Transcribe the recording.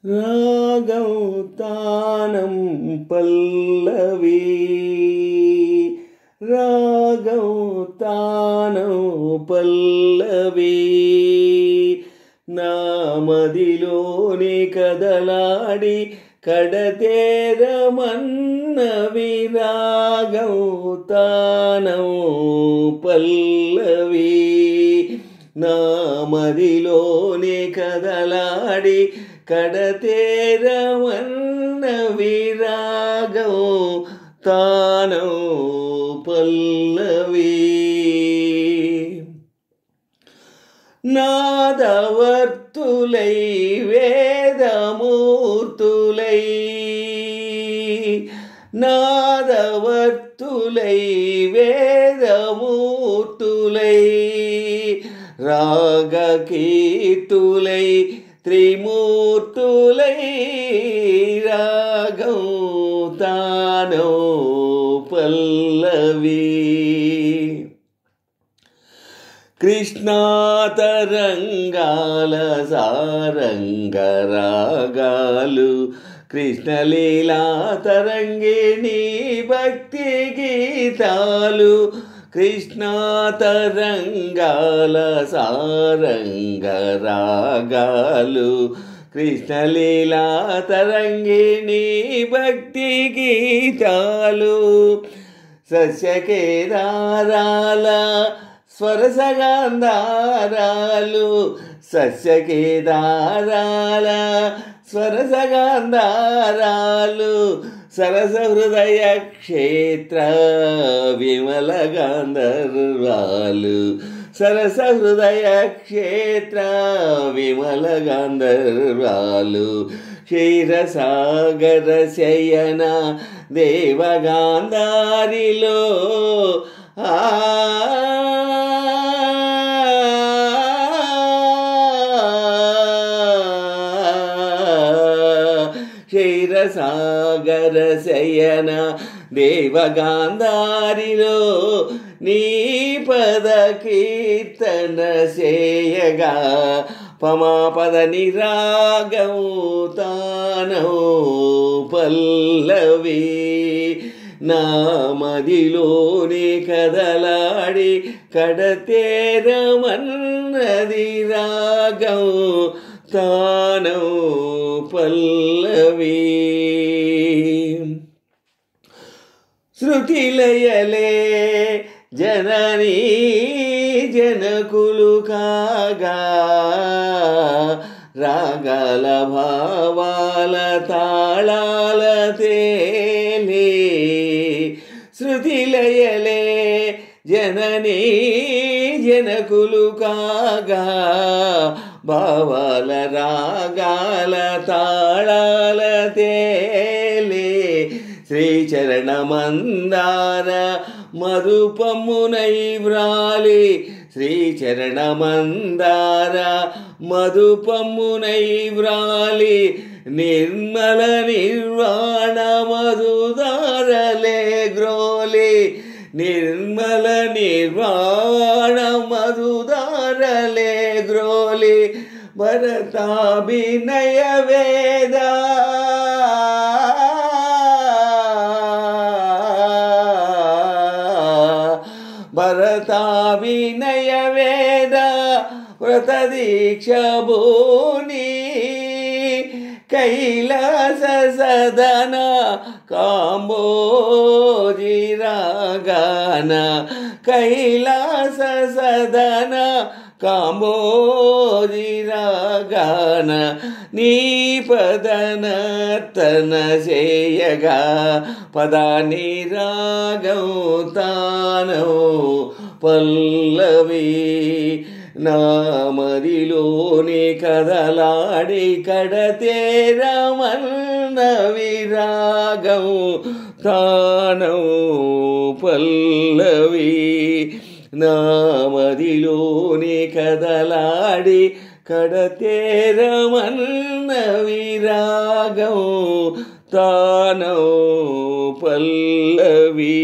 రాగం తానం పల్లవి రాగం తానం పల్లవి నా మదిలోని కదలాడి కడతేరమన్నవి రాగం తానం పల్లవి నా మదిలోని కదలాడి కడతేరమన్నవి రాగం తానం పల్లవి నాదవర్తులై వేదమూర్తులై నాదవర్తులై వేదమూర్తులై రాగకీర్తులై త్రిమూర్తులై రాగం తానం పల్లవి కృష్ణాతరంగాల సారంగ రాగాలు కృష్ణలీలా తరంగిణి భక్తి గీతాలు కృష్ణాతరంగాల సారంగ రాగాలు కృష్ణలీలా తరంగిణి భక్తి గీతాలు సస్యకేదారాల స్వరసగాంధారాలు సస్యకేదారాల స్వరసగాంధారాలు సరస హృదయ క్షేత్ర విమల గాంధర్వాలు సరస హృదయ క్షేత్ర విమల గాంధర్వాలు క్షీరసాగర శయన దేవగాంధారిలో క్షీరసాగర శయన దేవగాంధారిలో నీ పద కీర్తన చేయగా పమాపద నిరాగం తానం పల్లవి నా మదిలోని కదలాడి కడతేరమన్నది రాగం తానం పల్లవి శృతిలయలే జననీ జనకులు కాగా రాగాల భావాల తాళాల తేలే శృతిలయలే జననీ జనకులు కాగా భావాల రాగాల తాళాల తేలే శ్రీచరణమందార మధుపమునై వ్రాలి శ్రీచరణమందార మధుపమునై వ్రాలి నిర్మల నిర్వాణ మధుదారలే గ్రోలి నిర్మల నిర్వాణ మధుదారలే గ్రోలి భరతాభినయ వేద భరతాభినయ వేద వ్రత దీక్ష భూని కైలాస సదన కాంబోజి రాగాన కైలాస సదన కాంబోజి రాగాన నీ పదనర్తన చేయగా పదాని రాగం తానం పల్లవి నా మదిలోని కదలాడి కడతేరమన్నవి రాగం తానం పల్లవి నా మదిలోని కదలాడి కడతేరమన్నవి రాగం తానం పల్లవి.